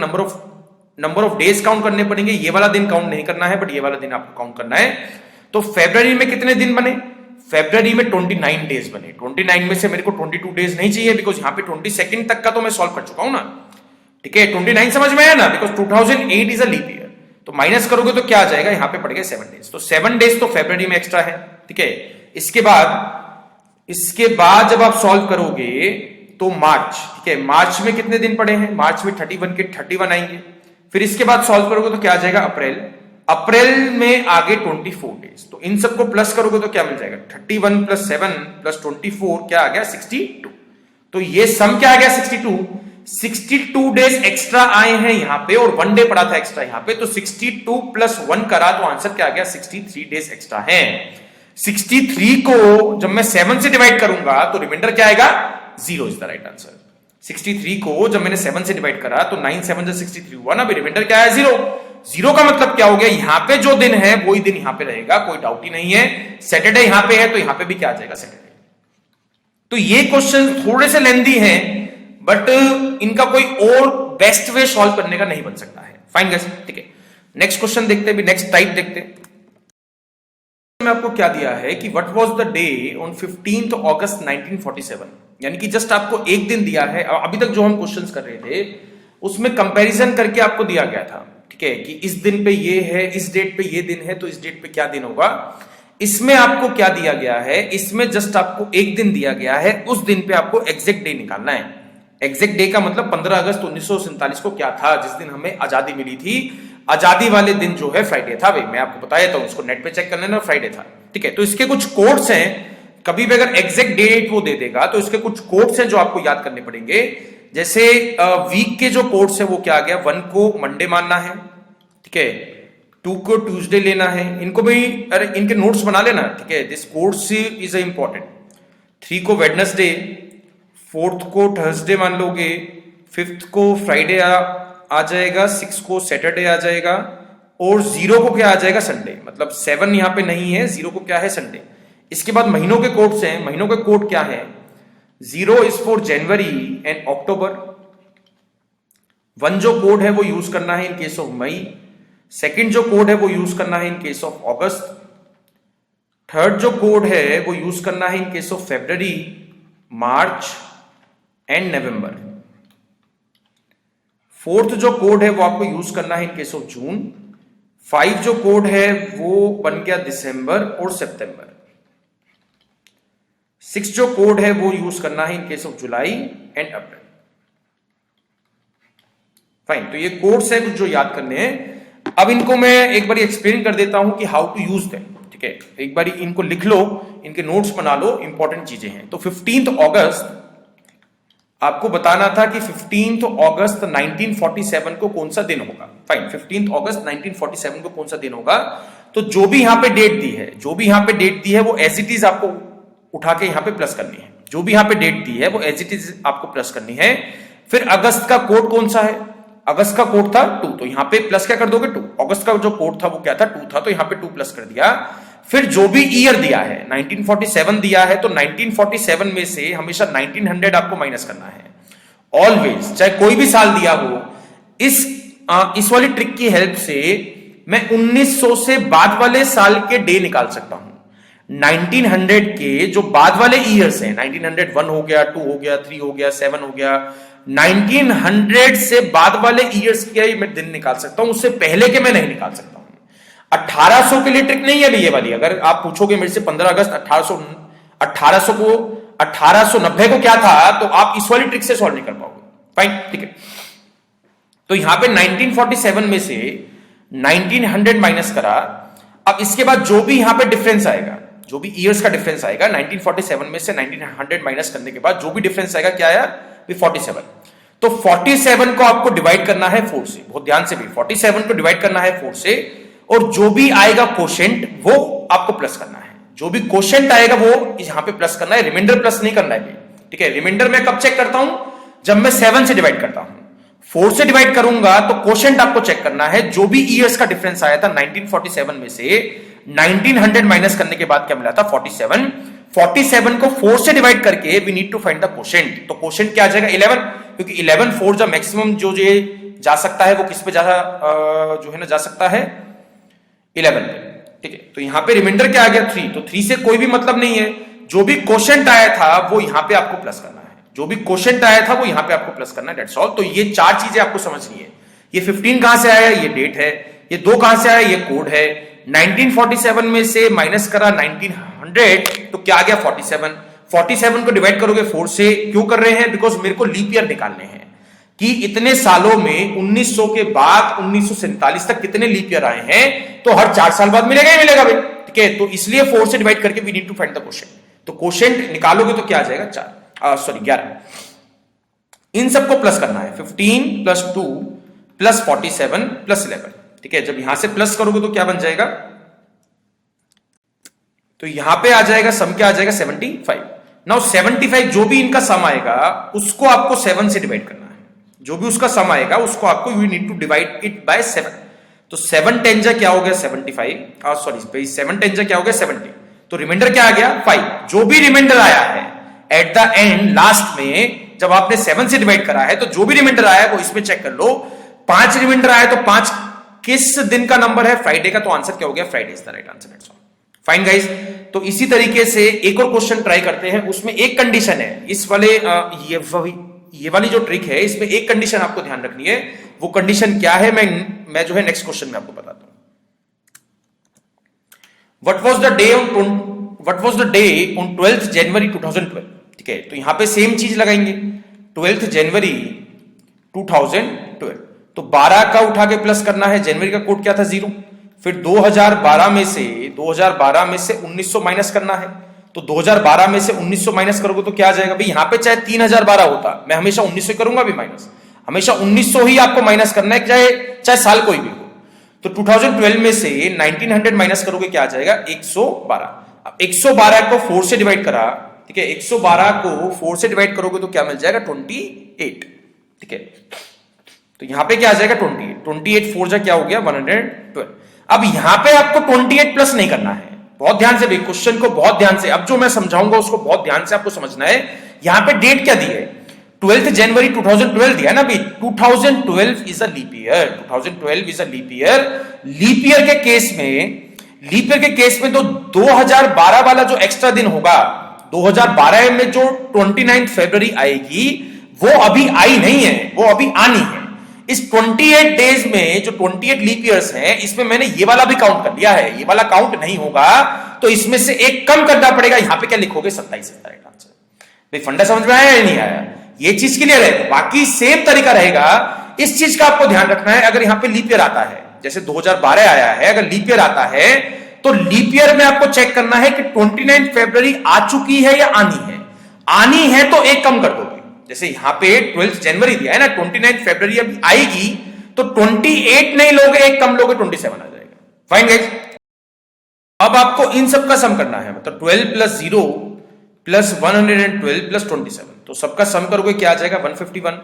नंबर ऑफ डेज काउंट करने पड़ेंगे। ये वाला दिन काउंट नहीं करना है, बट ये वाला दिन आपको काउंट करना है। तो फरवरी में कितने दिन बने? फरवरी में 29 डेज बने। 29 में से मेरे को 22 डेज नहीं चाहिए, बिकॉज यहां पे 22 तक का तो मैं सॉल्व कर चुका हूं ना। ठीक है, 29 समझ में आया ना, because 2008 is a leap year. तो माइनस करोगे तो क्या आ जाएगा, यहां पे पड़ गए 7 डेज, तो 7 डेज तो फरवरी में एक्स्ट्रा है। ठीक है, इसके बाद जब आप सॉल्व करोगे तो मार्च, ठीक है, मार्च में कितने दिन पड़े हैं, मार्च में 31 के 31 आएंगे। फिर इसके बाद सॉल्व करोगे तो क्या आ जाएगा, अप्रैल में आगे 24 डेज। तो इन सबको प्लस करोगे तो क्या मिल जाएगा, 31 प्लस 7 प्लस 24 क्या आ गया, 62। तो ये सम क्या आ गया, 62 डेज एक्स्ट्रा आए हैं यहां पे, और 1 डे पड़ा था एक्स्ट्रा यहां पे, तो 62 प्लस 1 करा तो आंसर क्या आ गया, 63 डेज एक्स्ट्रा है। 63 को जब मैं 7 से डिवाइड करूंगा तो रिमाइंडर क्या आएगा, 0 इज द राइट आंसर। 63 को जब मैंने 7 से डिवाइड करा तो 9 7 जो 63 हुआ ना, रिमाइंडर क्या है, 0। 0 का मतलब क्या हो गया, यहां पे जो दिन है वही दिन यहां पे रहेगा, कोई डाउट ही नहीं है। सैटरडे यहां पे है तो यहां पे भी क्या आ जाएगा, सैटरडे। तो ये क्वेश्चन थोड़े से लेंदी हैं, बट इनका कोई और बेस्ट वे सॉल्व करने का नहीं बन सकता है। फाइन गाइस, ठीक है, नेक्स्ट क्वेश्चन देखते हैं, नेक्स्ट टाइप देखते हैं। में आपको क्या दिया है कि what was the day on 15 अगस्त 1947, यानी कि जस्ट आपको एक दिन दिया है। अभी तक जो हम क्वेश्चंस कर रहे थे उसमें कंपैरिजन करके आपको दिया गया था, ठीक है, कि इस दिन पे ये है, इस डेट पे ये दिन है, तो इस डेट पे क्या दिन होगा। इसमें आपको क्या दिया गया है, इसमें जस्ट आपको एक दिन दिया गया है, उस दिन पे आपको एग्जैक्ट डे निकालना है। एग्जैक्ट डे का मतलब 15 अगस्त 1947 को क्या था, जिस दिन हमें आजादी मिली थी। आजादी वाले दिन जो है फ्राइडे था भाई, मैं आपको बताया था, उसको नेट पे चेक कर लेना, फ्राइडे था। ठीक है, तो इसके कुछ कोड्स हैं, कभी भी अगर एग्जैक्ट डेट वो दे देगा तो इसके कुछ कोड्स हैं जो आपको याद करने पड़ेंगे। जैसे वीक के जो कोड्स है वो क्या आ गया, 1 को मंडे मानना है, ठीक है, 2 को ट्यूसडे लेना है, इनको भी अरे इनके नोट्स बना लेना, ठीक है, दिस कोड्स इज इंपॉर्टेंट। 3 को वेडनेसडे, 4th को थर्सडे मान लोगे, 5th को फ्राइडे आ जाएगा, 6 को सैटरडे आ जाएगा, और 0 को क्या आ जाएगा, संडे। मतलब 7 यहां पे नहीं है, 0 को क्या है, संडे। इसके बाद महीनों के कोड्स हैं, महीनों के कोड क्या है, 0 is for January and October. 1 जो कोड है वो यूज करना है in case of May. Second जो कोड है वो यूज करना है in case of August. Third जो कोड है वो यूज करना है in case of February, March and November. Fourth जो कोड है वो आपको यूज करना है इन केस ऑफ जून। 5 जो कोड है वो बन गया दिसंबर और सितंबर। 6 जो कोड है वो यूज करना है in case of July and April. Fine, तो ये कोड्स है कुछ जो याद करने हैं। अब इनको मैं एक बार एक्सप्लेन कर देता हूं कि हाउ टू यूज देम, ठीक है, एक बार इनको लिख लो, इनके नोट्स बना लो, इंपॉर्टेंट चीजें हैं। तो 15 अगस्त आपको बताना था कि 15 अगस्त 1947 को कौन सा दिन होगा। फाइन, 15 अगस्त 1947 को कौन सा दिन होगा, तो जो भी यहां पे डेट दी है, जो भी यहां पे डेट दी है वो एज इट इज आपको उठा के यहां पे प्लस करनी है। जो भी यहां पे डेट दी है वो एज इट इज आपको प्लस करनी है। फिर अगस्त का कोड कौन सा है, अगस्त का कोड था 2, तो यहां पे प्लस क्या कर दोगे, 2। अगस्त का जो कोड था वो क्या था, 2 था, तो यहां पे 2 प्लस कर दिया। फिर जो भी ईयर दिया है, 1947 दिया है, तो 1947 में से हमेशा 1900 आपको माइनस करना है ऑलवेज, चाहे कोई भी साल दिया हो। इस वाली ट्रिक की हेल्प से मैं 1900 से बाद वाले साल के डे निकाल सकता हूं। 1900 के जो बाद वाले ईयर्स हैं, 1901 हो गया, 2 हो गया, 3 हो गया, 7 हो गया, 1900 से बाद वाले ईयर्स के मैं दिन निकाल सकता हूं, उससे पहले के मैं नहीं निकाल सकता हूं। 1800 के लिए ट्रिक नहीं है ये वाली। अगर आप पूछोगे मेरे से 15 अगस्त 1890 को क्या था, तो आप इस वाली ट्रिक से सॉल्व नहीं कर पाओगे। फाइन, ठीक है, तो यहां पे 1947 में से 1900 माइनस करा। अब इसके बाद जो भी यहां पे डिफरेंस आएगा, जो भी ईयर्स का डिफरेंस आएगा, 1947 में से 1900 माइनस करने के बाद जो भी डिफरेंस आएगा क्या आया, 47। तो 47 को आपको डिवाइड करना है 4 से, बहुत ध्यान से भी 47 को डिवाइड करना है 4 से, और जो भी आएगा कोशेंट वो आपको प्लस करना है। जो भी कोशेंट आएगा वो यहां पे प्लस करना है, रिमाइंडर प्लस नहीं करना है, ठीक है। रिमाइंडर मैं कब चेक करता हूं, जब मैं 7 से डिवाइड करता हूं। 4 से डिवाइड करूंगा तो कोशेंट आपको चेक करना है। जो भी ईयर्स का डिफरेंस आया था 1947 में से 1900 माइनस करने के बाद क्या मिला था, 47। 47 को 4 से डिवाइड करके we need to find the quotient. तो कोशेंट क्या आ जाएगा, 11, क्योंकि 11 4 जो मैक्सिमम जो ये जा सकता है वो किस पे जो है ना जा सकता है, 11 पे, ठीक है। तो यहां पे रिमाइंडर क्या आ गया, 3। तो 3 से कोई भी मतलब नहीं है, जो भी कोशेंट आया था वो यहां पे आपको प्लस करना है। जो भी क्वेश्चन आया था वो यहां पे आपको प्लस करना है, दैट्स ऑल। तो ये 4 चीजें आपको समझनी है। ये 15 कहां से आया, ये डेट है। ये 2 कहां से आया, ये कोड है। 1947 में से माइनस करा 1900 तो क्या आ गया 47। 47 को डिवाइड करोगे 4 से, क्यों कर रहे हैं, बिकॉज मेरे को लीप ईयर निकालने हैं कि इतने सालों में 1900 के बाद 1947 तक कितने लीप ईयर आए हैं, तो हर 4 साल बाद मिलेगा ही मिलेगा भाई, ठीक है। तो इसलिए 4 से डिवाइड करके we need to find the quotient. तो क्वोशिएंट निकालोगे तो क्या आ जाएगा 11। इन सबको प्लस करना है, 15 प्लस 2 प्लस 47 प्लस 11, ठीक है। जब यहां से प्लस करोगे तो क्या बन जाएगा, तो यहां पे आ जाएगा सम, क्या आ जाएगा 75। नाउ 75 जो भी इनका सम आएगा उसको आपको 7 से डिवाइड करना है। जो भी उसका सम आएगा उसको आपको you need to divide it by 7। तो 7 10 जा क्या हो गया 75, सॉरी 7 10 जा क्या हो गया 70। तो रिमाइंडर क्या आ गया 5। जो भी रिमाइंडर आया है एट द एंड लास्ट में जब आपने 7 से डिवाइड करा है, तो जो भी रिमाइंडर आया है वो इसमें चेक कर लो। 5 रिमाइंडर आया तो 5 किस दिन का नंबर है, फ्राइडे का। तो आंसर क्या हो गया, Friday is the right answer, that's all. Fine guys, तो इसी तरीके से एक और क्वेश्चन ट्राई करते हैं। उसमें एक कंडीशन है, इस वाले ये वाली जो ट्रिक है इसमें एक कंडीशन आपको ध्यान रखनी है। वो कंडीशन क्या है, मैं जो है नेक्स्ट क्वेश्चन में आपको बताता हूं। What was the day on 12th जनवरी 2012, ठीक है। तो यहां पे सेम चीज लगाएंगे, 12th जनवरी 2012। तो 12 का उठा के प्लस करना है, जनवरी का कोड क्या था 0। फिर 2012 में से 1900 माइनस करना है। तो 2012 में से 1900 माइनस करोगे तो क्या आ जाएगा भाई, यहां पे चाहे 3012 होता, मैं हमेशा 1900 करूंगा भी माइनस, हमेशा 1900 ही आपको माइनस करना है, चाहे साल कोई भी हो। तो 2012 में से 1900 माइनस करोगे क्या आ जाएगा 112। अब 112 को 4 से डिवाइड करा, ठीक है। 112 को 4 से डिवाइड करोगे तो क्या मिल जाएगा 28, ठीक है। तो यहां पे क्या आ जाएगा 28 4 जा क्या हो गया 112। अब यहां पे आपको 28 प्लस नहीं करना है, बहुत ध्यान से भाई, क्वेश्चन को बहुत ध्यान से, अब जो मैं समझाऊंगा उसको बहुत ध्यान से आपको समझना है। यहां पे डेट क्या दी है, 12th जनवरी 2012 दिया ना भाई। 2012 is a leap year, 2012 is a leap year. Leap year के केस में तो 2012 वाला जो एक्स्ट्रा दिन होगा, 2012 में जो 29 फरवरी आएगी वो अभी आई नहीं है, वो अभी आनी है। इस 28 डेज में जो 28 लीप ईयर्स हैं, इसमें मैंने ये वाला भी काउंट कर लिया है, ये वाला काउंट नहीं होगा तो इसमें से एक कम करना पड़ेगा। यहां पे क्या लिखोगे 27 राइट आंसर। भाई फंडा समझ में आया या नहीं आया, ये चीज क्लियर है। बाकी सेम तरीका रहेगा, इस चीज का आपको ध्यान रखना है। अगर यहां पे लीप ईयर आता है, जैसे 2012 आया है, अगर लीप ईयर आता है तो लीप ईयर में आपको चेक करना है कि 29 फरवरी आ चुकी है या आनी है। आनी है तो एक कम कर दोगे, जैसे यहां पे 12th जनवरी दिया है ना, 29 फरवरी अभी आएगी तो 28 नहीं लोगे, एक कम लोगे 27 आ जाएगा। फाइन गाइस, अब आपको इन सब का सम करना है, मतलब 12 प्लस 0 प्लस 112 प्लस 27। तो सबका सम करोगे क्या आ जाएगा 151।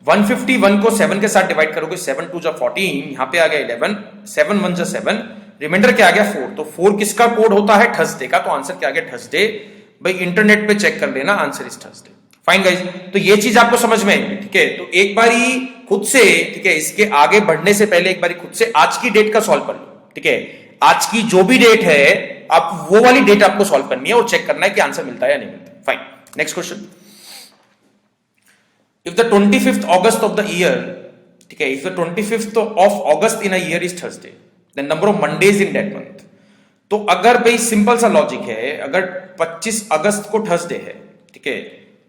151 को 7 के साथ डिवाइड करोगे, 7 2 जा 14, यहां पे आ गया 11, 7 1 जा 7, रिमाइंडर क्या आ गया 4। तो 4 किसका कोड होता है, थर्सडे का। तो आंसर क्या आ गया थर्सडे। भाई इंटरनेट पे चेक कर लेना, answer is Thursday. Fine guys, तो ये चीज आपको समझ में आएगी, ठीक है। तो एक बारी खुद से, ठीक है, इसके आगे बढ़ने से पहले एक बारी खुद से आज की डेट का सॉल्व कर लो, ठीक है। आज की जो भी डेट है, आप वो वाली डेट आपको सॉल्व करनी है और चेक करना है कि आंसर मिलता है या नहीं मिलता। Fine, next question. If the 25th August of the year, ठीक है, if the 25th of August in a year is Thursday, then number of Mondays in that month। तो अगर भाई सिंपल सा लॉजिक है, अगर 25 अगस्त को थर्सडे है, ठीक है,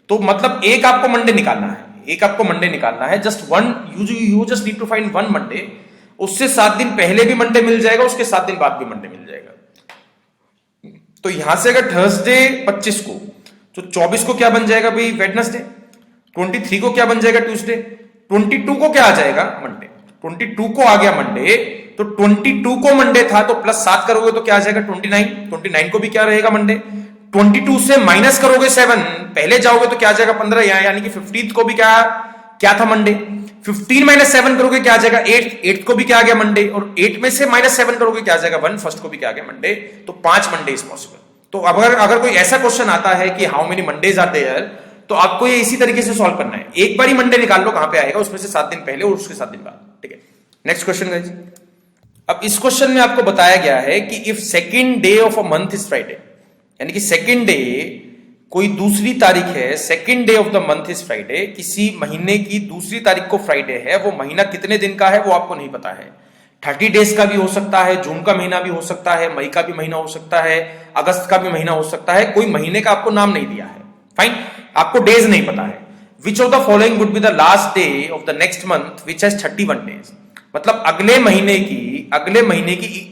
तो मतलब एक आपको मंडे निकालना है, just one, you just need to find one Monday. उससे 7 दिन पहले भी मंडे मिल जाएगा, उसके 7 दिन बाद भी मंडे मिल जाएगा। तो यहां से अगर थर्सडे 25 को, तो 24 को क्या बन जाएगा भाई वेडनेसडे, 23 को क्या बन जाएगा ट्यूसडे, 22 को क्या आ जाएगा मंडे, 22 को आ गया मंडे। तो 22 को मंडे था तो प्लस 7 करोगे तो क्या आ जाएगा 29 को भी क्या रहेगा मंडे। 22 से माइनस करोगे 7, पहले जाओगे तो क्या आ जाएगा 15, यानी कि 15th को भी क्या था मंडे। 15 माइनस 7 करोगे क्या आ जाएगा 8 को भी क्या आ गया मंडे, और 8 में से माइनस 7 करोगे क्या आ जाएगा 1, फर्स्ट को भी क्या आ गया मंडे। तो 5 मंडे इज पॉसिबल। तो अगर कोई ऐसा क्वेश्चन आता है कि how many Mondays are there, तो आपको ये इसी तरीके से सॉल्व करना है। एक बार ही मंडे निकाल लो कहां पे आएगा, उसमें से 7 दिन पहले और उसके 7 दिन बाद, ठीक है। नेक्स्ट क्वेश्चन गाइस, अब इस क्वेश्चन में आपको बताया गया है कि if second day of a month is Friday, यानी कि सेकंड डे कोई दूसरी तारीख है, second day of the month is Friday, किसी महीने की दूसरी तारीख को फ्राइडे है, वो महीना कितने दिन का है वो आपको नहीं पता है। 30 डेज का भी हो सकता है, जून का महीना भी हो सकता है, मई का भी महीना हो सकता है, अगस्त का भी महीना हो सकता है, कोई महीने का आपको नाम नहीं दिया है। फाइन, आपको डेज नहीं पता है। Which of the following would be the last day of the next month which has 31 days, मतलब अगले महीने की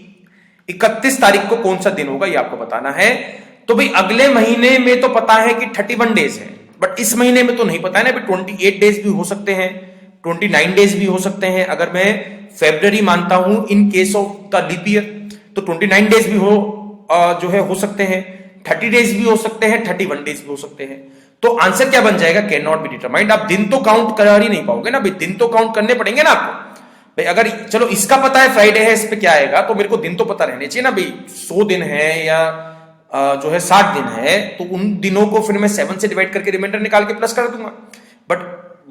31 तारीख को कौन सा दिन होगा ये आपको बताना है। तो भाई अगले महीने में तो पता है कि 31 डेज है, बट इस महीने में तो नहीं पता है ना। 28 डेज भी हो सकते हैं, 29 डेज भी हो सकते हैं। अगर मैं फेब्रवरी मानता हूं in case of the leap year, तो 29 डेज भी हो सकते हैं, 30 डेज भी हो सकते हैं, 31 डेज भी हो सकते हैं। तो आंसर क्या बन जाएगा? Can not be determined. आप दिन तो काउंट कर ही नहीं पाओगे ना भाई, दिन तो काउंट करने पड़ेंगे ना आपको भाई। अगर चलो इसका पता है फ्राइडे है, इस पे क्या आएगा, तो मेरे को दिन तो पता रहने चाहिए ना भाई। 100 दिन है या 60 दिन है, तो उन दिनों को फिर मैं 7 से डिवाइड करके रिमाइंडर निकाल के प्लस कर दूंगा। But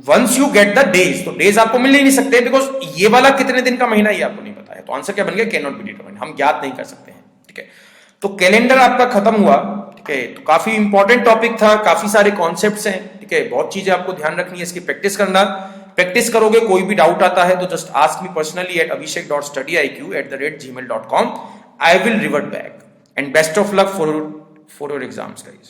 once you get the days, तो डेज आपको मिल ही नहीं सकते, बिकॉज ये वाला कितने दिन का महीना ये आपको नहीं पता है। तो आंसर क्या बन गया? कैन नॉट बी डिटरमाइंड, हम ज्ञात नहीं कर सकते हैं। ठीक है, तो कैलेंडर आपका खत्म हुआ। ठीक है, तो काफी इंपॉर्टेंट टॉपिक था, काफी सारे कॉन्सेप्ट्स हैं। ठीक है, बहुत चीजें आपको ध्यान रखनी है, इसकी प्रैक्टिस करना। प्रैक्टिस करोगे, कोई भी डाउट आता है तो just ask me personally at abhishek.studyiq@gmail.com. I will revert back. And best of luck for your exams, guys.